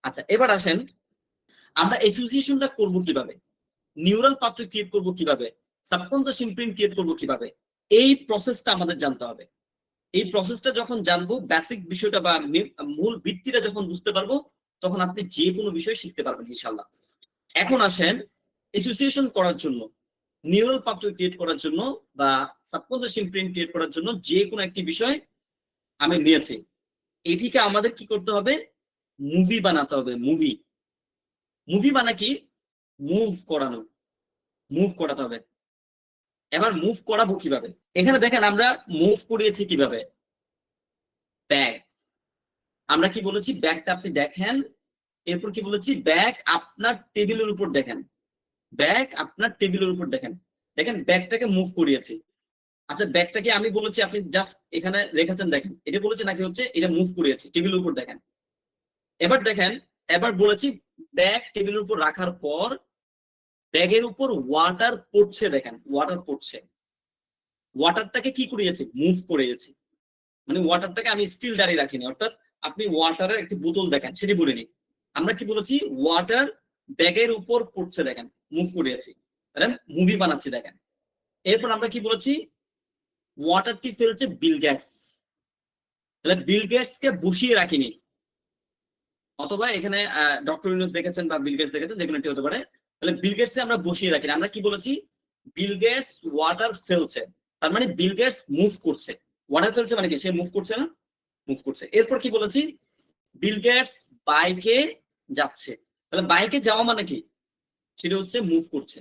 আচ্ছা, এবার আসেন আমরা অ্যাসোসিয়েশনটা করব কিভাবে, নিউরাল পাথওয়ে ক্রিয়েট করব কিভাবে, সাবকনশিয়াস ইমপ্রিন্ট ক্রিয়েট করব কিভাবে, এই প্রসেসটা আমাদের জানতে হবে। এই প্রসেসটা যখন জানবো, বেসিক বিষয়টা বা মূল ভিত্তিটা যখন বুঝতে পারবো, তখন আপনি যে কোনো বিষয় শিখতে পারবেন ইনশাআল্লাহ। এখন আসেন অ্যাসোসিয়েশন করার জন্য, নিউরাল পাথওয়ে ক্রিয়েট করার জন্য বা সাবকনশিয়াস ইমপ্রিন্ট ক্রিয়েট করার জন্য যে কোনো একটি বিষয় আমি নিয়েছি, এটিকে আমাদের কি করতে হবে, মুভি বানাতে হবে। মুভি মুভি মানে কি, মুভ করানো, মুভ করাতে হবে। এবার মুভ করাবো কিভাবে, এখানে দেখেন আমরা মুভ করিয়েছি কিভাবে, ব্যাগ, আমরা কি বলেছি, ব্যাগটা আপনি দেখেন, এরপর কি বলেছি, ব্যাগ আপনার টেবিলের উপর দেখেন, ব্যাগ আপনার টেবিলের উপর দেখেন, দেখেন ব্যাগটাকে মুভ করিয়েছি। আচ্ছা, ব্যাগটাকে আমি বলেছি আপনি জাস্ট এখানে রেখেছেন দেখেন, এটা বলেছি নাকি হচ্ছে এটা মুভ করিয়েছি, টেবিলের উপর দেখেন। এবার দেখেন, এবার বলেছি ব্যাগ টেবিলের উপর রাখার পর ব্যাগের উপর ওয়াটার পড়ছে, দেখেন ওয়াটার পড়ছে, ওয়াটারটাকে কি করিয়েছি, মুভ করিয়েছি। মানে ওয়াটারটাকে আমি স্টিল দাঁড়িয়ে রাখিনি, অর্থাৎ আপনি ওয়াটারের একটি বোতল দেখেন, সেটি বলিনি, আমরা কি বলেছি, ওয়াটার ব্যাগের উপর পড়ছে দেখেন, মুভ করিয়েছি, মুভি বানাচ্ছি দেখেন। এরপর আমরা কি বলেছি, ওয়াটারটি ফেলছে বিল গেটস, তাহলে বিল গেটস কে বসিয়ে রাখিনি, অথবা এখানে ডক্টর ইউনুস দেখেছেন বা বিল গেটস দেখেছেন, যেকোনো একটি হতে পারে। তাহলে বিল গেটস কে আমরা বসিয়ে রাখিনি, আমরা কি বলেছি, বিল গেটস ওয়াটার ফেলছে, তার মানে বিল গেটস মুভ করছে। ওয়াটার ফেলছে মানে কি, সে মুভ করছে না, মুভ করছে। এরপর কি বলেছি, বিল গেটস বাইকে যাচ্ছে, তাহলে বাইকে যাওয়া মানে কি, সেটা হচ্ছে মুভ করছে।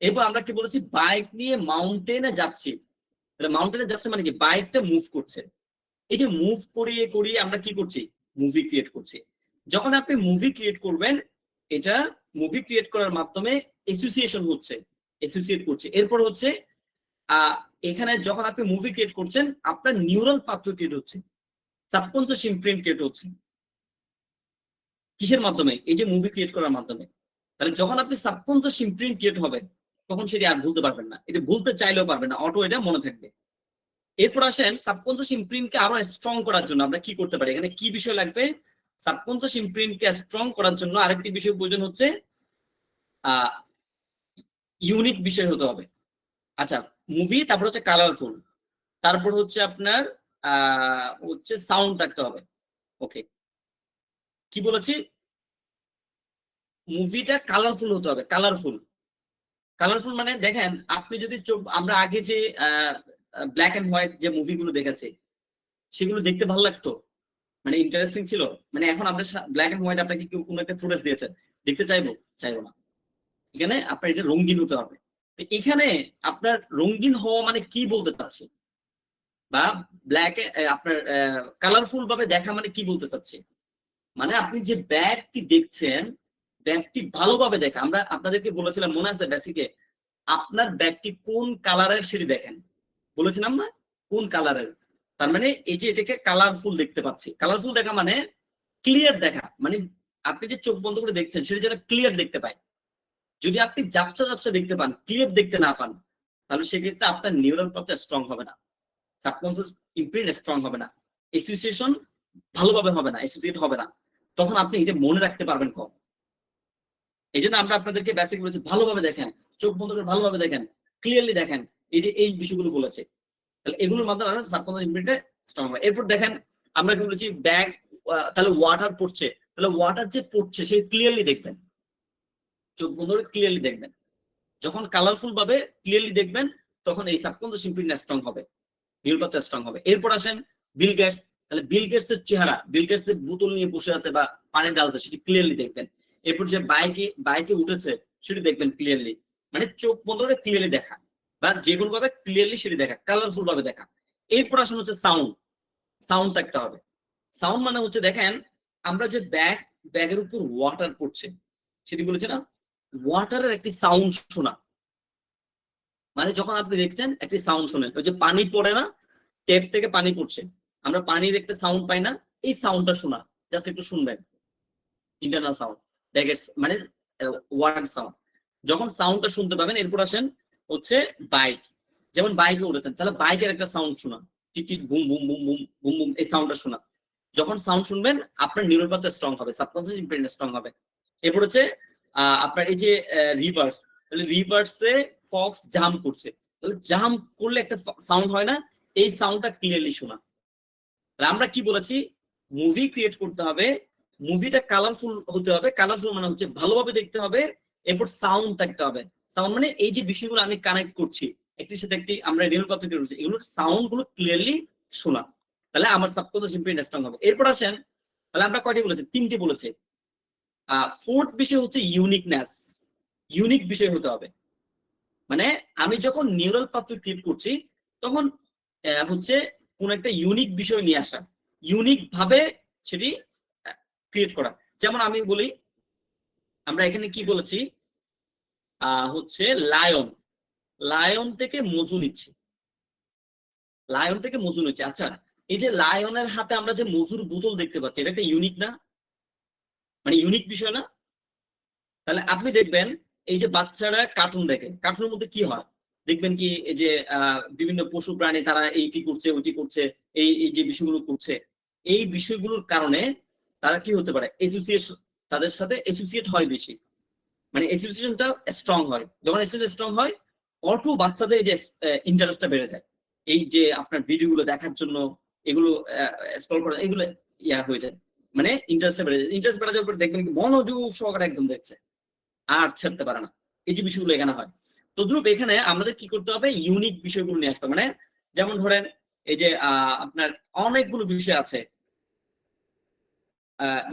এরপর আমরা কি বলেছি, বাইক নিয়ে মাউন্টেনে যাচ্ছি, তাহলে মাউন্টেনে যাচ্ছে মানে কি, বাইকটা মুভ করছে। এই যে মুভ করিয়ে করিয়ে আমরা কি করছি, মুভি ক্রিয়েট করছি। যখন আপনি মুভি ক্রিয়েট করবেন, এটা মুভি ক্রিয়েট করার মাধ্যমে অ্যাসোসিয়েশন হচ্ছে, অ্যাসোসিয়েট করছে। এরপর হচ্ছে এখানে যখন আপনি মুভি ক্রিয়েট করছেন, আপনার নিউরাল পাথওয়ে ক্রিয়েট হচ্ছে, সাবকনশিয়াস ইমপ্রিন্ট ক্রিয়েট হচ্ছে। কিসের মাধ্যমে, এই যে মুভি ক্রিয়েট করার মাধ্যমে। তাহলে যখন আপনি সাবকনশিয়াস ইমপ্রিন্ট ক্রিয়েট হবে, তখন সেটি আর ভুলতে পারবেন না, এটা ভুলতে চাইলেও পারবেন না, অটো এটা মনে থাকবে। এরপর আসেন সাবকনশিয়াস ইমপ্রিন্টকে আরো স্ট্রং করার জন্য আমরা কি করতে পারি, এখানে কি বিষয় লাগবে, সাবকনশিয়াস ইমপ্রিন্টকে স্ট্রং করার জন্য আরেকটি বিষয় প্রয়োজন হচ্ছে ইউনিক বিষয় হতে হবে। আচ্ছা, মুভি, তারপর হচ্ছে কালারফুল, তারপর হচ্ছে আপনার হচ্ছে সাউন্ড থাকতে হবে। ওকে, কি বলেছি, মুভিটা কালারফুল হতে হবে, কালারফুল। কালারফুল মানে দেখেন, আপনি যদি আমরা আগে যে ব্ল্যাক এন্ড হোয়াইট যে মুভিগুলো দেখেছি, সেগুলো দেখতে ভালো লাগতো, মানে ইন্টারেস্টিং ছিল। মানে এখন আমরা ব্ল্যাক এন্ড হোয়াইট, আপনাকে কেউ কোনো একটা ফুটেজ দিয়েছে, দেখতে চাইবো, চাইবো না। এখানে আপনার এটা রঙিন হতে হবে। তো এখানে আপনার রঙিন হওয়া মানে কি বলতে চাচ্ছি, বা ব্ল্যাক আপনার কালারফুল ভাবে দেখা মানে কি বলতে চাচ্ছি, মানে আপনি যে ব্যাগটি দেখছেন, ব্যাগটি ভালোভাবে দেখা। আমরা আপনাদেরকে বলেছিলাম, মনে আছে বেসিকে, আপনার ব্যাগটি কোন কালারের সেটি দেখেন, বলেছিলাম না, কোন কালারের। তার মানে এই যে এটাকে কালারফুল দেখতে পাচ্ছি, কালারফুল দেখা মানে ক্লিয়ার দেখা, মানে আপনি যে চোখ বন্ধ করে দেখছেন সেটা যেন ক্লিয়ার দেখতে পায়। যদি আপনি ঝাপসা ঝাপসা দেখতে পান, ক্লিয়ার দেখতে না পান, তাহলে সেক্ষেত্রে আপনার নিউরাল পাথওয়ে স্ট্রং হবে না, সাবকনশিয়াস ইমপ্রিন্ট স্ট্রং হবে না, অ্যাসোসিয়েশন ভালোভাবে হবে না, অ্যাসোসিয়েট হবে না, তখন আপনি এটা মনে রাখতে পারবেন কম। এই জন্য আমরা আপনাদেরকে বেসিক বলেছি, ভালোভাবে দেখেন, চোখ বন্ধ করে ভালোভাবে দেখেন, ক্লিয়ারলি দেখেন, এই যে এই বিষয়গুলো বলেছে, তাহলে এগুলোর মাধ্যমে সাবকনশিয়াস ইমপ্রিন্টে স্ট্রং হবে। এরপর দেখেন, আমরা কি বলেছি, ব্যাগ, তাহলে ওয়াটার পড়ছে, তাহলে ওয়াটার যে পড়ছে সে ক্লিয়ারলি দেখবেন, চোখ বন্ধ করে ক্লিয়ারলি দেখবেন। যখন কালারফুল ভাবে ক্লিয়ারলি দেখবেন, তখন এই সাবকনশিয়াস ইমপ্রিন্ট স্ট্রং হবে, নিউরাল পাথওয়ে স্ট্রং হবে। এরপর আসেন বিল গেটস, তাহলে বিল গেটস এর চেহারা, বিল গেটস এর বোতল নিয়ে বসে আছে বা পানি ঢালছে, সেটি ক্লিয়ারলি দেখবেন। এরপর যে বাইকে উঠেছে, সেটি দেখবেন ক্লিয়ারলি, মানে চোখ বন্ধ করে ক্লিয়ারলি দেখা, বা যে কোনো ভাবে ক্লিয়ারলি সেটি দেখা, কালারফুল ভাবে দেখা। এরপর আসেন হচ্ছে সাউন্ড, সাউন্ড থাকতে হবে। সাউন্ড মানে হচ্ছে দেখেন, আমরা যে ব্যাগের উপর ওয়াটার পড়ছে, সেটি বলেছে না, ওয়াটারের একটি সাউন্ড শোনা, মানে যখন আপনি দেখছেন একটি সাউন্ড শোনেন, ওই যে পানি পড়ে না, টেপ থেকে পানি পড়ছে, আমরা পানির একটা সাউন্ড পাই না, এই সাউন্ডটা শোনা, জাস্ট একটু শুনবেন, ইন্টারনাল সাউন্ড, ব্যাগের মানে ওয়াটার সাউন্ড। যখন সাউন্ডটা শুনতে পাবেন, এরপর আসেন হচ্ছে বাইক, যেমন বাইকে উঠেছেন, তাহলে বাইকের একটা সাউন্ড শোনা, tick tick boom boom boom boom boom boom, এই সাউন্ডটা শোনা। যখন সাউন্ড শুনবেন আপনার নিউরাল পাথওয়ে স্ট্রং হবে, সাবকনশিয়াস ইমপ্রিন্ট স্ট্রং হবে। এরপর হচ্ছে আপনার এই যে রিভার্স, তাহলে রিভার্সে ফক্স জাম্প করছে, তাহলে জাম্প করলে একটা সাউন্ড হয় না, এই সাউন্ডটা ক্লিয়ারলি শোনা। আমরা কি বলেছি, মুভি ক্রিয়েট করতে হবে, মুভিটা কালারফুল হতে হবে, কালারফুল মানে হচ্ছে ভালোভাবে দেখতে হবে, এরপর সাউন্ড থাকতে হবে। সাউন্ড মানে এই যে বিষয়গুলো আমি কানেক্ট করছি একটির সাথে একটি, আমরা নিউরাল পাথওয়ে ক্রিয়েট করছি, এগুলোর সাউন্ড গুলো ক্লিয়ারলি শোনা, তাহলে আমার সাবকনশিয়াস ইমপ্রিন্ট স্ট্রং হবে। এরপর আসেন, তাহলে আমরা কয়টি বলেছি, 3টি বলেছি। ফোর্থ বিষয় হচ্ছে ইউনিকনেস, ইউনিক বিষয় হতে হবে। মানে আমি যখন নিউরাল পাথওয়ে ক্রিয়েট করছি তখন হচ্ছে কোন একটা ইউনিক বিষয় নিয়ে আসা, ইউনিক ভাবে সেটি ক্রিয়েট করা। যেমন আমি বলি, আমরা এখানে কি বলেছি, হচ্ছে লায়ন, লায়ন থেকে মজু নিচ্ছি, লায়ন থেকে মজু নিচ্ছে। আচ্ছা, এই যে লায়নের হাতে আমরা যে মজুর বোতল দেখতে পাচ্ছি, এটা একটা ইউনিক না, মানে ইউনিক বিষয় না? তাহলে আপনি দেখবেন এই যে বাচ্চারা কার্টুন দেখে, কার্টুনের মধ্যে কি হয় দেখবেন কি, এই যে বিভিন্ন পশু প্রাণী তারা এইটি করছে ওইটি করছে, এই যে বিষয়গুলো করছে, এই বিষয়গুলোর কারণে তারা কি হতে পারে, অ্যাসোসিয়েশন, তাদের সাথে অ্যাসোসিয়েট হয় বেশি, মানে অ্যাসোসিয়েশনটা স্ট্রং হয়। যখন অ্যাসোসিয়েশন স্ট্রং হয়, অটো বাচ্চাদের যে ইন্টারেস্টটা বেড়ে যায়, এই যে আপনার ভিডিওগুলো দেখার জন্য, এগুলো স্ক্রল করা, এগুলো ইয়া হয়ে যায়, মানে ইন্টারেস্টটা বেড়ে যায়। ইন্টারেস্ট বেড়ে যাওয়ার পর দেখবেন কি মনোযোগ সহকারে একদম দেখছে, আর ছাড়তে পারে না, এই যে বিষয়গুলো এখানে হয়। তদ্রুপ এখানে আমাদের কি করতে হবে, ইউনিক বিষয়গুলো নিয়ে আসতে হবে। মানে যেমন ধরেন এই যে আপনার অনেকগুলো বিষয় আছে,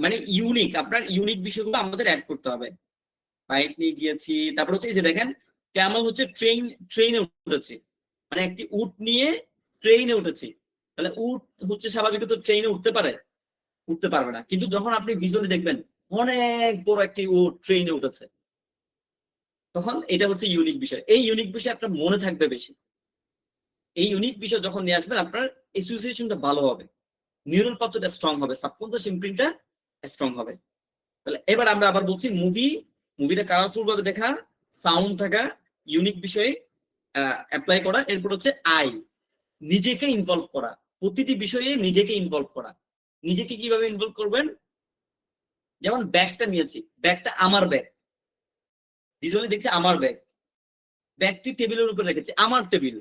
মানে ইউনিক, আপনার ইউনিক বিষয়গুলো আমাদের অ্যাড করতে হবে। বাইক নিয়ে গিয়েছি, তারপর হচ্ছে এই যে দেখেন কেমন হচ্ছে ট্রেনে উঠেছি, মানে একটি উট নিয়ে ট্রেনে উঠেছি, তাহলে উট হচ্ছে স্বাভাবিকত ট্রেনে উঠতে পারে, উঠতে পারবে না, কিন্তু যখন আপনি ভিজুয়ালি দেখবেন অনেক বড় একটি উট ট্রেনে উঠেছে, তখন এটা হচ্ছে ইউনিক বিষয়। এই ইউনিক বিষয় আপনার মনে থাকবে বেশি। এই ইউনিক বিষয় যখন নিয়ে আসবেন, আপনার অ্যাসোসিয়েশনটা ভালো হবে, নিউরাল পাথওয়েটা স্ট্রং হবে, সাবকনশিয়াস ইমপ্রিন্টটা স্ট্রং হবে। তাহলে এবার আমরা আবার বলছি, মুভিটা কালারফুল ভাবে দেখা, সাউন্ড থাকা, ইউনিক বিষয়ে অ্যাপ্লাই করা। এরপর হচ্ছে আই, নিজেকে ইনভলভ করা, প্রতিটি বিষয়ে নিজেকে ইনভলভ করা। নিজেকে কিভাবে ইনভলভ করবেন, যেমন ব্যাগটা নিয়েছি, ব্যাগটা আমার ব্যাগ, ভিজুয়ালি দেখছি আমার ব্যাগ, ব্যাগটি টেবিলের উপর রেখেছি, আমার টেবিল।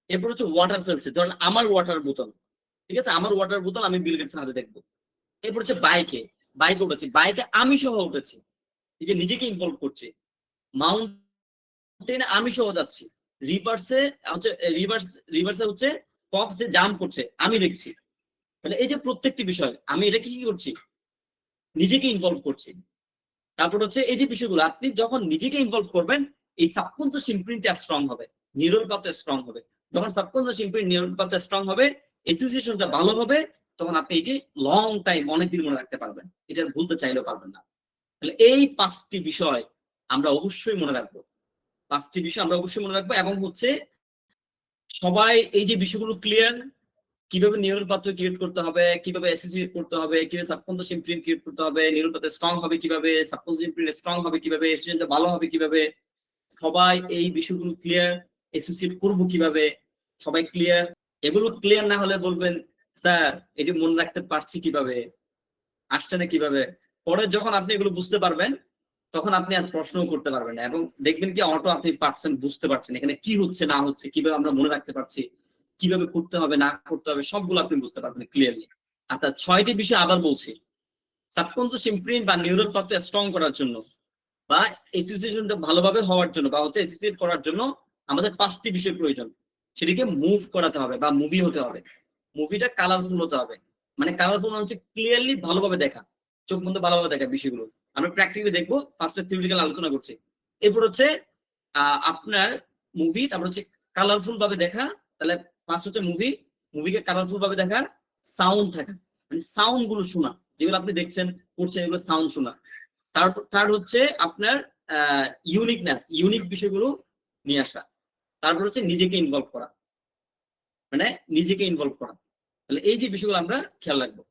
এরপর হচ্ছে ওয়াটার ফেলছে, ধরেন আমার ওয়াটার বোতল, ঠিক আছে, আমার ওয়াটার বোতল আমি বিল গেটসের হাতে দেখবো। এরপর হচ্ছে বাইকে উঠেছি, বাইকে আমি সহ উঠেছি, এই যে নিজেকে ইনভলভ করছি। মাউন্টেনে আমি সহ যাচ্ছি, রিভার্সে হচ্ছে ফক্স যে জাম্প করছে আমি দেখছি। তাহলে এই যে প্রত্যেকটি বিষয় আমি এটা কি করছি, নিজেকে ইনভলভ করছি। তারপর হচ্ছে এই যে বিষয়গুলো আপনি যখন নিজেকে ইনভলভ করবেন, এই সাবকনশিয়াস ইমপ্রিন্টটা স্ট্রং হবে, নিউরাল পাথওয়ে স্ট্রং হবে। যখন subconscious imprint, neural pathway strong হবে, অ্যাসোসিয়েশনটা ভালো হবে, তখন আপনি এই যে লং টাইম অনেকদিন মনে রাখতে পারবেন, এটা ভুলতে চাইলেও পারবেন না। তাহলে এই 5টি বিষয় আমরা অবশ্যই মনে রাখবো, 5টি বিষয় আমরা অবশ্যই মনে রাখবো। এবং হচ্ছে সবাই এই যে বিষয়গুলো ক্লিয়ার, কিভাবে নিউরাল পাথওয়ে ক্রিয়েট করতে হবে, কিভাবে অ্যাসোসিয়েট করতে হবে, কিভাবে সাবকনশিয়াস ইমপ্রিন্ট ক্রিয়েট করতে হবে, নিউরাল পাথওয়ে স্ট্রং হবে কিভাবে, সাবকনশিয়াস ইমপ্রিন্ট স্ট্রং হবে কিভাবে, অ্যাসোসিয়েশনটা ভালো হবে কিভাবে, সবাই এই বিষয়গুলো ক্লিয়ার। অ্যাসোসিয়েট করব কিভাবে, সবাই ক্লিয়ার। এগুলো ক্লিয়ার না হলে বলবেন, স্যার এটি মনে রাখতে পারছি কিভাবে, আসছে না কিভাবে। পরে যখন আপনি এগুলো বুঝতে পারবেন, তখন আপনি আর প্রশ্নও করতে পারবেন না, এবং দেখবেন কি অটো আপনি পারছেন, বুঝতে পারছেন এখানে কি হচ্ছে না হচ্ছে, কিভাবে আমরা মনে রাখতে পারছি, কিভাবে করতে হবে না করতে হবে, সবগুলো আপনি বুঝতে পারবেন ক্লিয়ারলি। আপনার 6টি বিষয় আবার বলছি, সাবকনশিয়াস ইমপ্রিন্ট বা নিউরাল পাথওয়ে স্ট্রং করার জন্য, বা অ্যাসোসিয়েশনটা ভালোভাবে হওয়ার জন্য, বা হচ্ছে অ্যাসোসিয়েট করার জন্য আমাদের 5টি বিষয় প্রয়োজন। সেটিকে মুভ করাতে হবে বা মুভি হতে হবে, মুভিটা কালারফুল হতে হবে। মানে কালারফুল হচ্ছে ক্লিয়ারলি ভালোভাবে দেখা, চোখ বন্ধ ভালোভাবে দেখা বিষয়গুলো। আমরা প্র্যাকটিক্যালি দেখবো, ফার্স্টে থিওরিটিক্যাল আলোচনা করছি। এরপর হচ্ছে আপনার মুভি, তারপর হচ্ছে কালারফুল ভাবে দেখা। তাহলে ফার্স্ট হচ্ছে মুভিকে কালারফুল ভাবে দেখা, সাউন্ড থাকা, মানে সাউন্ড গুলো শোনা, যেগুলো আপনি দেখছেন করছেন এগুলো সাউন্ড শোনা। তারপর থার্ড হচ্ছে আপনার ইউনিকনেস, ইউনিক বিষয়গুলো নিয়ে আসা। তারপর হচ্ছে নিজেকে ইনভলভ করা, মানে নিজেকে ইনভলভ করা। তাহলে এই যে বিষয়গুলো আমরা খেয়াল রাখবো।